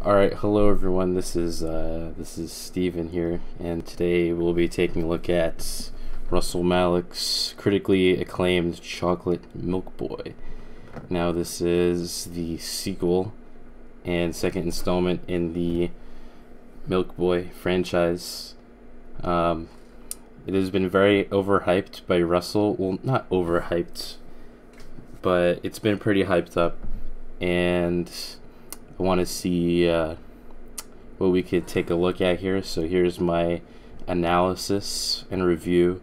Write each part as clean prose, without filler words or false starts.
All right, hello everyone. This is Steven here, and today we'll be taking a look at Russel Malik's critically acclaimed Chocolate Milk Boy. Now, this is the sequel and second installment in the Milk Boy franchise. It has been very overhyped by Russell. Well, not overhyped, but it's been pretty hyped up, and I want to see what we could take a look at here. So here's my analysis and review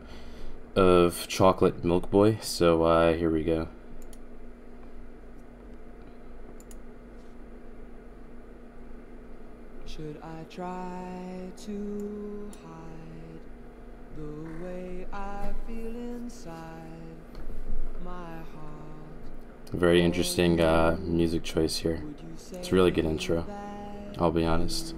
of Chocolate Milk Boy. So here we go. Should I try to hide the way I feel inside my heart? Very interesting music choice here. It's a really good intro, I'll be honest.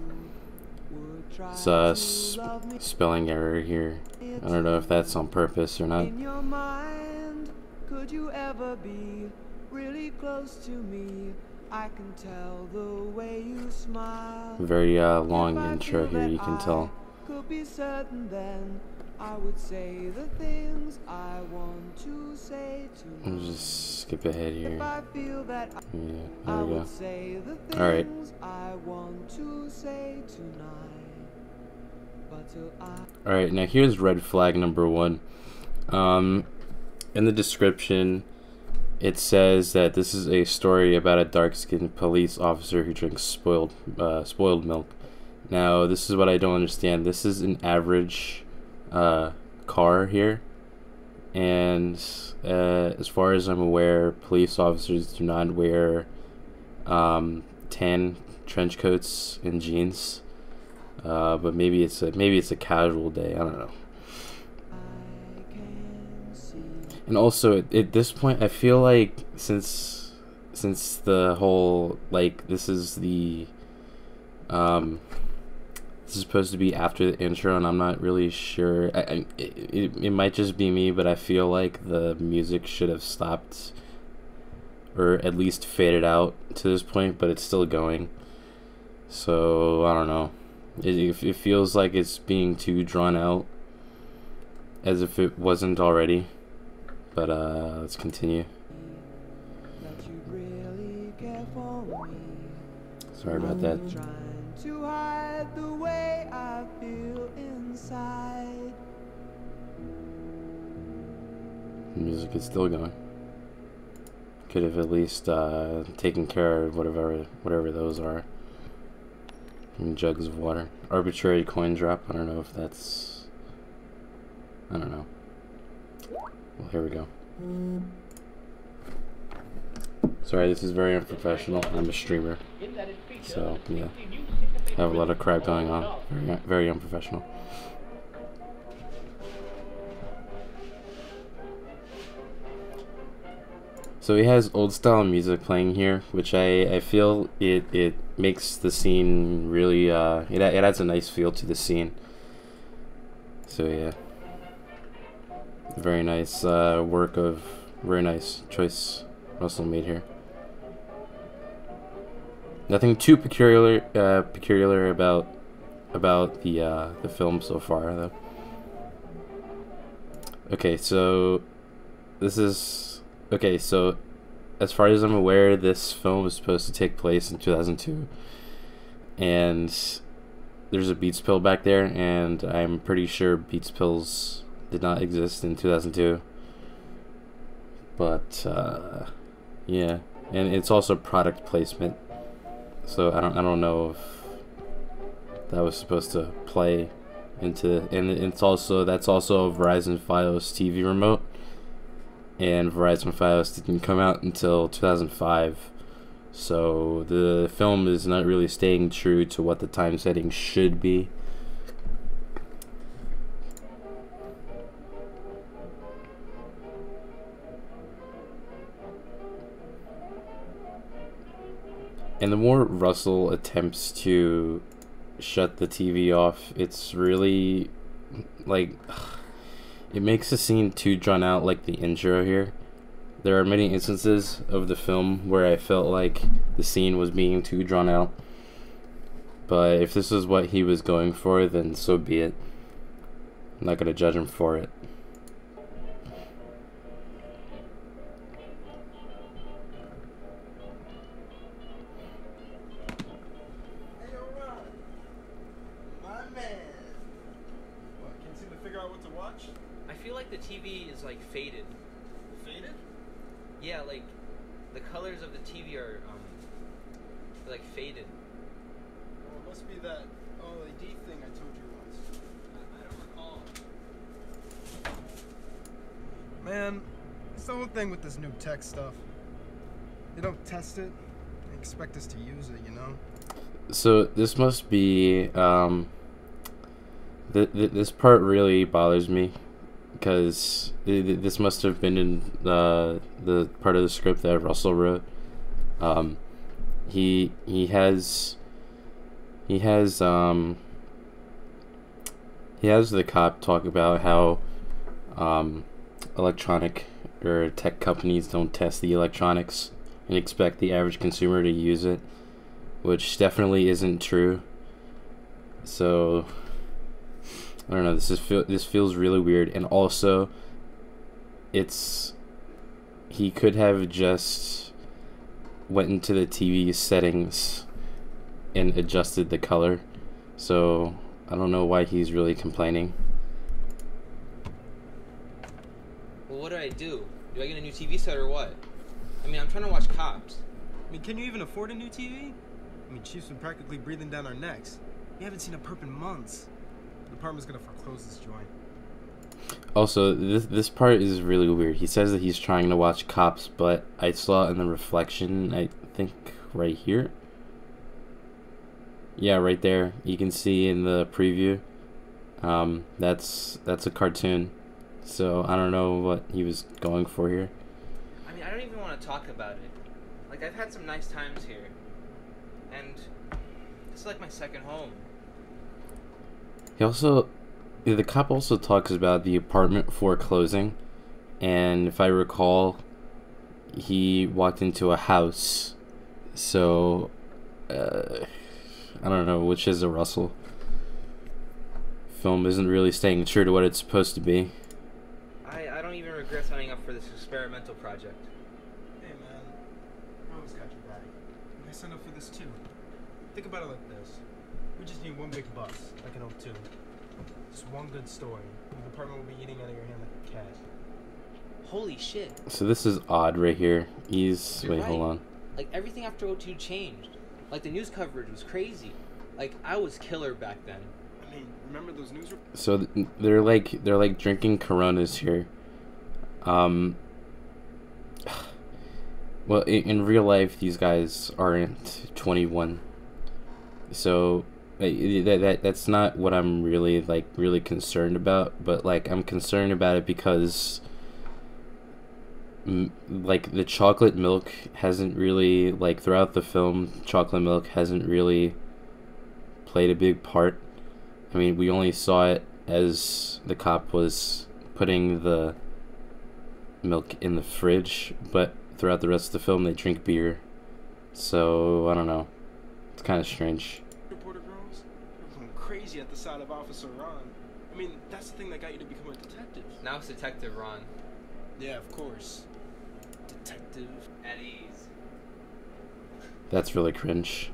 It's a spelling error here. I don't know if that's on purpose or not. In your mind, could you ever be really close to me? I can tell the way you smile. Very long intro here, you can tell. Could be certain then I would say the things I want to say to I'll just skip ahead here. If I feel that Yeah, there I we go. would say the things Alright. I want to say tonight. But till I Alright, now here's red flag number 1. In the description, it says that this is a story about a dark-skinned police officer who drinks spoiled milk. Now, this is what I don't understand. This is an average car here, and as far as I'm aware, police officers do not wear tan trench coats and jeans. But maybe it's a casual day. I don't know. And also, at this point, I feel like since the whole, like, this is supposed to be after the intro, and I'm not really sure. It might just be me, but I feel like the music should have stopped, or at least faded out to this point, but it's still going. So I don't know. It feels like it's being too drawn out, as if it wasn't already. But let's continue. Sorry about that. trying to hide the way I feel inside. The music is still going. Could have at least taken care of whatever those are. And jugs of water. Arbitrary coin drop. I don't know if that's... I don't know. Well, here we go. Sorry, this is very unprofessional. I'm a streamer. So, yeah. I have a lot of crap going on. Very unprofessional. So he has old style music playing here, which I feel it makes the scene really it adds a nice feel to the scene. So yeah, very nice very nice choice Russell made here. Nothing too peculiar about the film so far though. Okay, so so as far as I'm aware, this film was supposed to take place in 2002, and there's a Beats pill back there, and I'm pretty sure Beats pills did not exist in 2002. But yeah, and it's also product placement, so I don't know if that was supposed to play into, and that's also a Verizon Fios TV remote. And Verizon Fios didn't come out until 2005, so the film is not really staying true to what the time setting should be. And the more Russell attempts to shut the TV off, it's really like... It makes the scene too drawn out, like the intro here. There are many instances of the film where I felt like the scene was being too drawn out. But if this is what he was going for, then so be it. I'm not gonna judge him for it. Hey, alright. My man. What, can't seem to figure out what to watch? I feel like the TV is like faded. Faded? Yeah, like the colors of the TV are like faded. Oh, it must be that LED thing I told you once. I don't recall. Man, it's the whole thing with this new tech stuff. They don't test it. They expect us to use it, you know? So this must be this part really bothers me, because this must have been in the part of the script that Russell wrote. He has the cop talk about how electronic or tech companies don't test the electronics and expect the average consumer to use it, which definitely isn't true. So I don't know, this feels really weird. And also, he could have just went into the TV settings and adjusted the color. So I don't know why he's really complaining. Well, what do I do? Do I get a new TV set or what? I mean, I'm trying to watch Cops. I mean, can you even afford a new TV? I mean, Chief's been practically breathing down our necks. We haven't seen a perp in months. The department's gonna foreclose this joint. Also, this part is really weird. He says that he's trying to watch Cops, but I saw in the reflection, I think right here. Yeah, right there. You can see in the preview. That's a cartoon. So I don't know what he was going for here. I mean, I don't even want to talk about it. Like, I've had some nice times here. And this is like my second home. The cop also talks about the apartment foreclosing, and if I recall, he walked into a house. So I don't know which is a Russell. Film isn't really staying true to what it's supposed to be. I don't even regret signing up for this experimental project. Hey, man. I always got your back. I signed up for this too. Think about it like this. We just need one big bus, like an O2. Just one good story. And the department will be eating out of your hand like a cat. Holy shit. So this is odd right here. You're Wait, right. hold on. Like, everything after O2 changed. Like, the news coverage was crazy. Like, I was killer back then. I mean, remember those news reports? So they're like drinking Coronas here. Well, in real life, these guys aren't 21. So that's not what I'm really concerned about. But like, I'm concerned about it because like the chocolate milk hasn't really, like, throughout the film, chocolate milk hasn't really played a big part. I mean, we only saw it as the cop was putting the milk in the fridge, but throughout the rest of the film they drink beer. So I don't know, it's kind of strange. Reporter girls? They're going crazy at the sight of Officer Ron. I mean, that's the thing that got you to become a detective. Now it's Detective Ron. Yeah, of course. Detective. At ease. That's really cringe.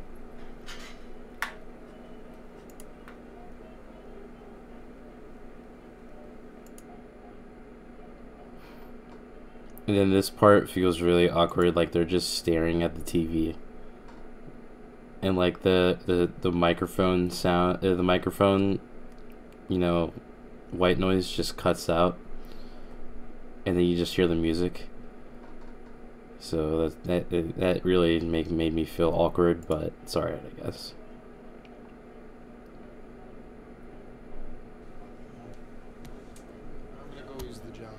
And then this part feels really awkward, like they're just staring at the TV. And like the microphone sound, the microphone, you know, white noise just cuts out. And then you just hear the music. So that really made me feel awkward, but it's alright, I guess. I'm gonna go use the John.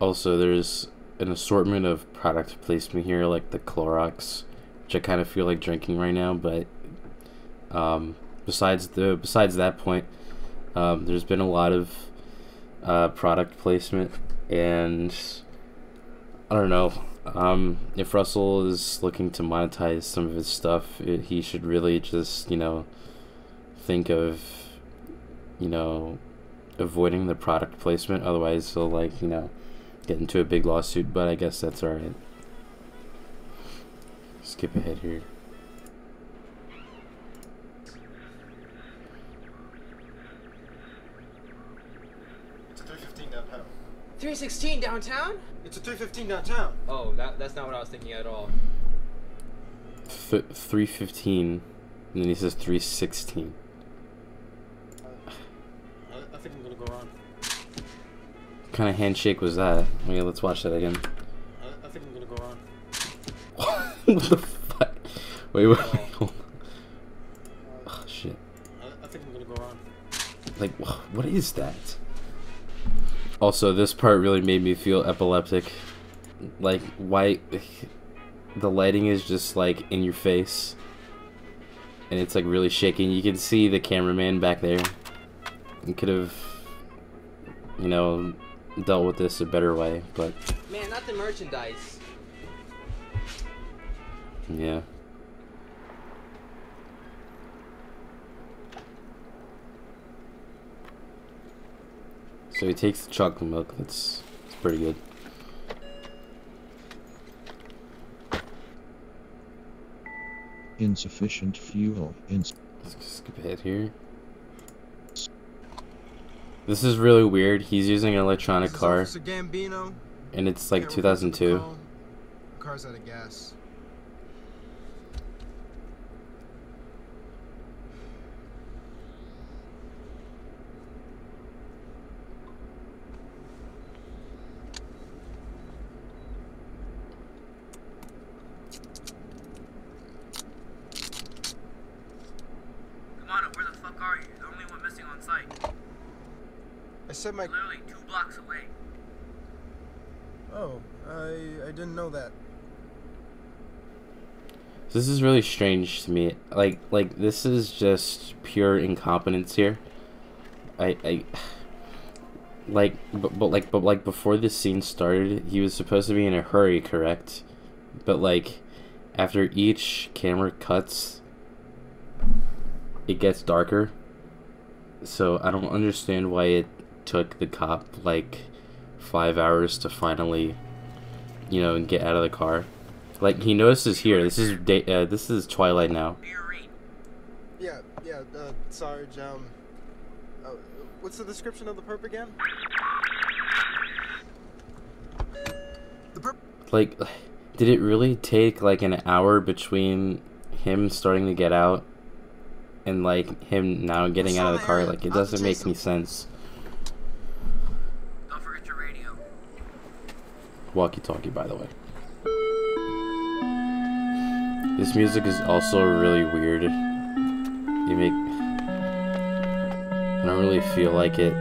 Also, there's an assortment of product placement here, like the Clorox, which I kind of feel like drinking right now. But besides that point, There's been a lot of product placement, and I don't know. If Russell is looking to monetize some of his stuff, he should really just, think of, avoiding the product placement. Otherwise, he'll, get into a big lawsuit, but I guess that's alright. Skip ahead here. It's a 315 downtown. 316 downtown? It's a 315 downtown. Oh, that's not what I was thinking at all. 315, and then he says 316. I think I'm gonna go on. What kind of handshake was that? Okay, let's watch that again. I think I'm gonna go on. What the fuck? Wait, hold on. Oh, shit. I think I'm gonna go on. Like, what is that? Also, this part really made me feel epileptic. Like, why... The lighting is just, like, in your face. And it's, like, really shaking. You can see the cameraman back there. You could have, dealt with this a better way, but... Man, not the merchandise. Yeah. So he takes the chocolate milk. That's pretty good. Insufficient fuel. Let's skip ahead here. This is really weird. He's using an electronic car, Officer Gambino. and it's like 2002. Car's out of gas. Where the fuck are you? You're the only one missing on site. I said my... Literally 2 blocks away. Oh, I didn't know that. This is really strange to me. Like this is just pure incompetence here. But before this scene started, he was supposed to be in a hurry, correct? But like after each camera cuts, it gets darker. So I don't understand why it took the cop like 5 hours to finally, get out of the car. Like he notices here. This is twilight now. Yeah, Sarge, what's the description of the perp again? The perp... Like, did it really take like an hour between him starting to get out and like him now getting out of the car? Like, it doesn't make any sense. Don't forget your radio. Walkie-talkie, by the way. This music is also really weird. I don't really feel like it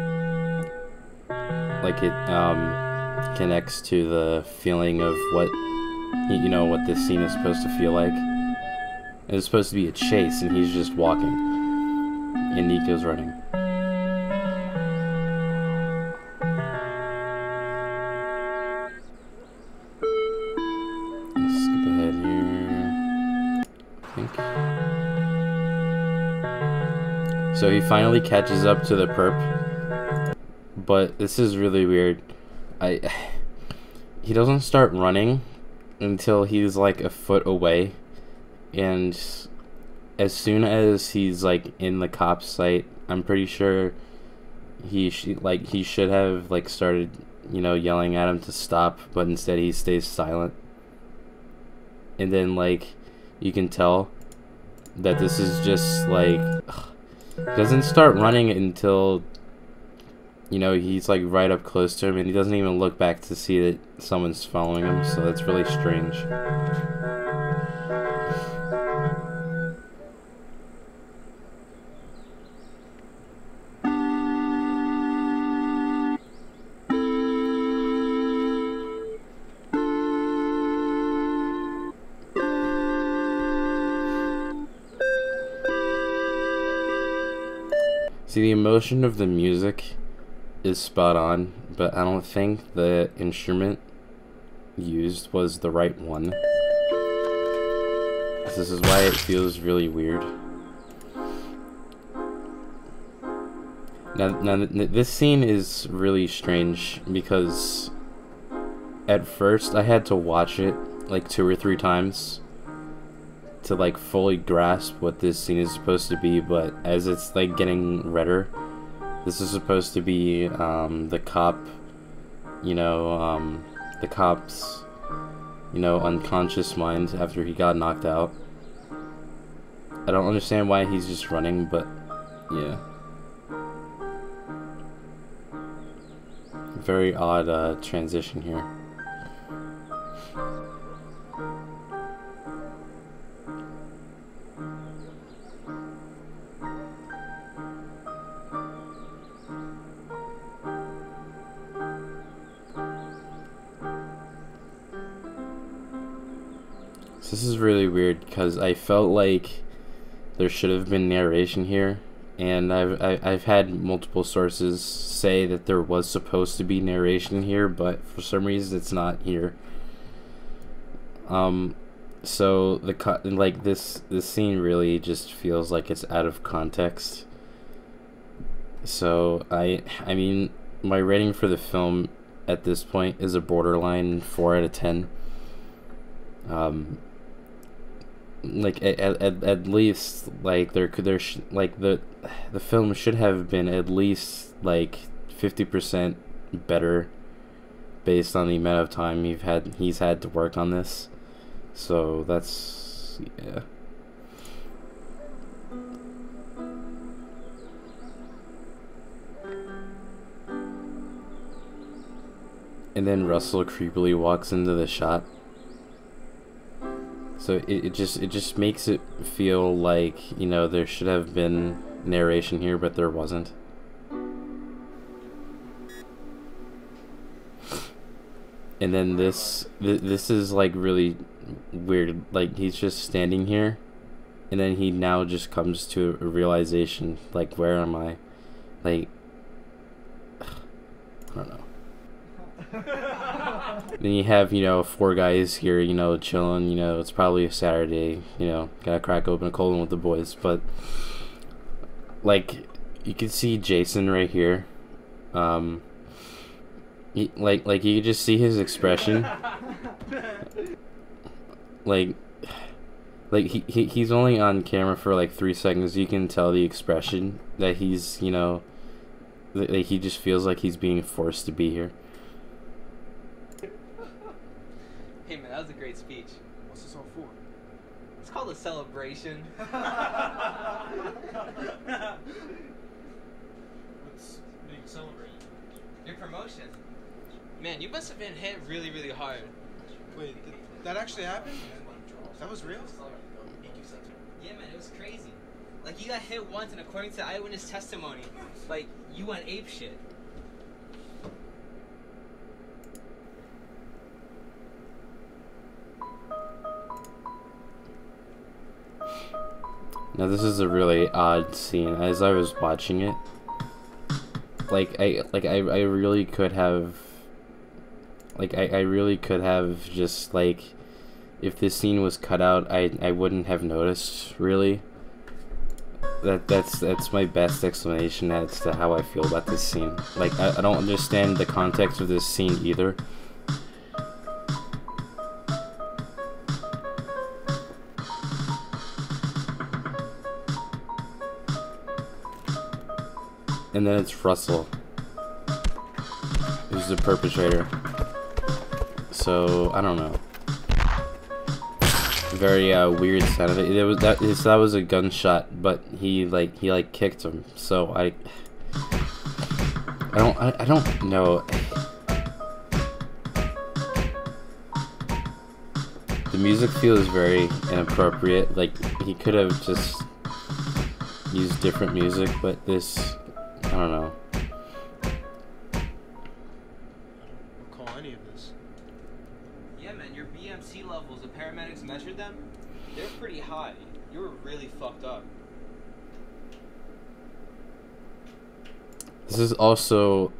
connects to the feeling of what what this scene is supposed to feel like. It's supposed to be a chase, and he's just walking, and Nico's running. Let's skip ahead here. I think. So he finally catches up to the perp, but this is really weird. He doesn't start running until he's like a foot away, and as soon as he's like in the cop's sight, I'm pretty sure he should have like started yelling at him to stop, but instead he stays silent. And then like you can tell that this is just like he doesn't start running until he's like right up close to him, and he doesn't even look back to see that someone's following him, so that's really strange. See, the emotion of the music is spot on, but I don't think the instrument used was the right one. This is why it feels really weird. Now this scene is really strange because at first I had to watch it like 2 or 3 times to like fully grasp what this scene is supposed to be, but as it's like getting redder, this is supposed to be the cop, the cop's, unconscious mind after he got knocked out. I don't understand why he's just running, but yeah. Very odd transition here. So this is really weird because I felt like there should have been narration here, and I've had multiple sources say that there was supposed to be narration here, but for some reason it's not here. So this scene really just feels like it's out of context. So I mean my rating for the film at this point is a borderline 4 out of 10. Like at least like the film should have been at least like 50% better based on the amount of time he's had to work on this. So that's, yeah. And then Russell creepily walks into the shot. So it just makes it feel like, there should have been narration here, but there wasn't. And then this is like really weird. Like he's just standing here, and then he now just comes to a realization, like, where am I? Like, I don't know. Then you have, 4 guys here, chilling, it's probably a Saturday, gotta crack open a cold one with the boys, but, like, you can see Jason right here, you can just see his expression, like he's only on camera for, like, 3 seconds, you can tell the expression that he's, that he just feels like he's being forced to be here. Hey man, that was a great speech. What's this all for? It's called a celebration. What's being celebrated? Your promotion. Man, you must have been hit really, really hard. Wait, did that actually happen? That was real? Yeah man, it was crazy. Like you got hit once, and according to eyewitness testimony, like you went ape shit. Now this is a really odd scene. As I was watching it, I really could have, I really could have just, like, if this scene was cut out, I wouldn't have noticed, really. That's my best explanation as to how I feel about this scene. Like, I don't understand the context of this scene either. And then it's Russell, who's the perpetrator. So I don't know. Very weird sound of it. That was a gunshot, but he kicked him. So I don't know. The music feels very inappropriate. Like he could have just used different music, but this. I don't know. I don't recall any of this. Yeah, man, your BMC levels, the paramedics measured them. They're pretty high. You were really fucked up. This is also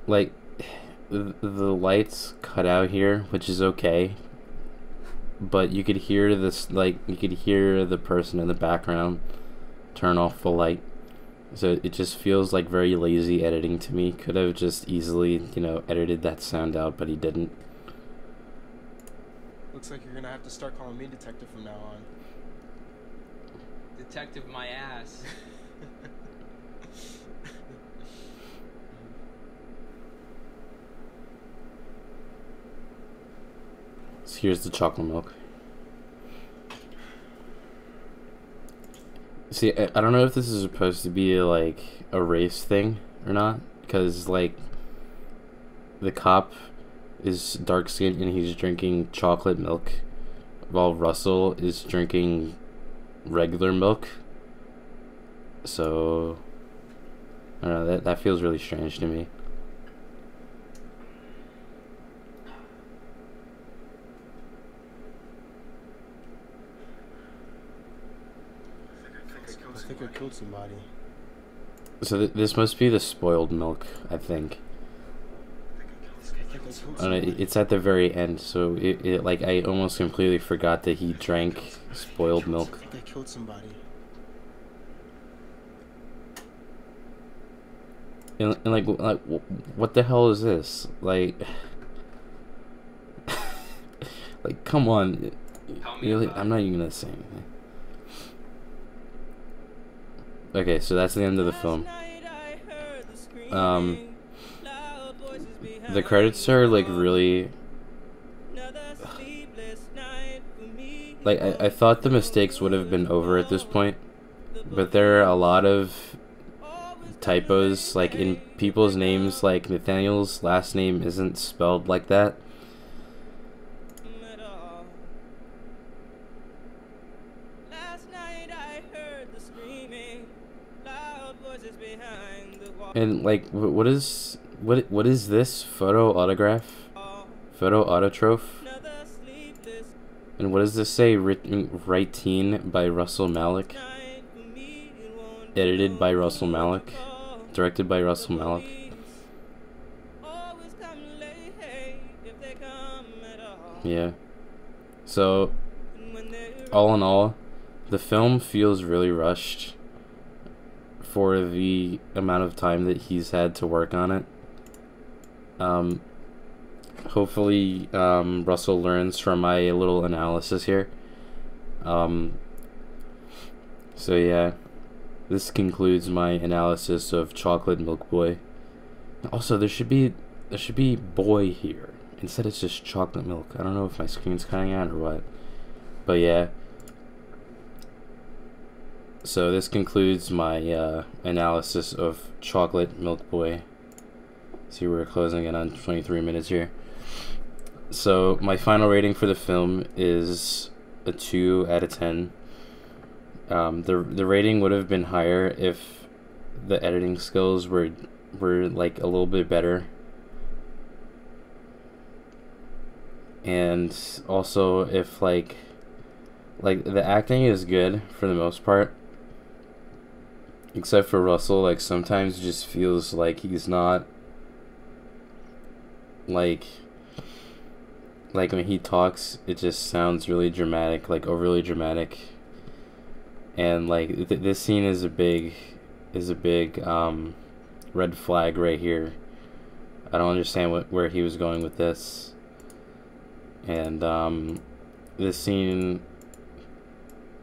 like the lights cut out here, which is okay, but you could hear this, like you could hear the person in the background turn off the light. So it just feels like very lazy editing to me. Could have just easily, you know, edited that sound out, but he didn't. Looks like you're gonna have to start calling me detective from now on. Detective my ass. So here's the chocolate milk. See, I don't know if this is supposed to be like a race thing or not, because like the cop is dark skinned and he's drinking chocolate milk, while Russell is drinking regular milk. So I don't know, that feels really strange to me. I think I killed somebody. So this must be the spoiled milk, I think. I don't know, it's at the very end, so it like I almost completely forgot that he drank spoiled milk. I think I killed somebody. And like what the hell is this? Like like come on. Really, I'm not even gonna say anything. Okay, so that's the end of the film. The credits are like really like I thought the mistakes would have been over at this point, but there are a lot of typos like in people's names. Like Nathaniel's last name isn't spelled like that. And like what is this photo autograph? Photo autotroph? And what does this say? Writing by Russel Malik. Edited by Russel Malik. Directed by Russel Malik. Yeah. So all in all, the film feels really rushed for the amount of time that he's had to work on it. Hopefully Russell learns from my little analysis here. So yeah, this concludes my analysis of Chocolate Milk Boy. Also, there should be boy here. Instead it's just chocolate milk. I don't know if my screen's cutting out or what. But yeah. So this concludes my analysis of Chocolate Milk Boy. See, we're closing in on 23 minutes here. So my final rating for the film is a 2 out of 10. The rating would have been higher if the editing skills were like a little bit better. And also if like the acting is good for the most part. Except for Russell, like sometimes it just feels like he's not like when he talks, it just sounds really dramatic, like overly dramatic. And like this scene is a big red flag right here. I don't understand where he was going with this. And this scene,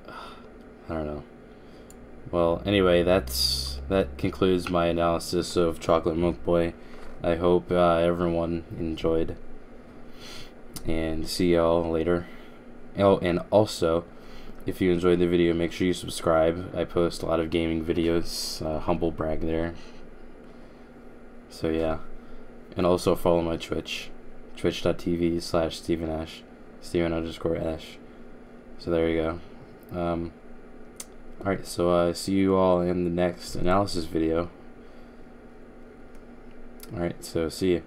I don't know. Well, anyway, that concludes my analysis of Chocolate Milk Boy. I hope everyone enjoyed, and see y'all later. Oh, and also, if you enjoyed the video, make sure you subscribe. I post a lot of gaming videos, humble brag there. So yeah, and also follow my Twitch, twitch.tv/StevenAsh, Steven_Ash. So there you go. Alright, so see you all in the next analysis video. Alright, so see you.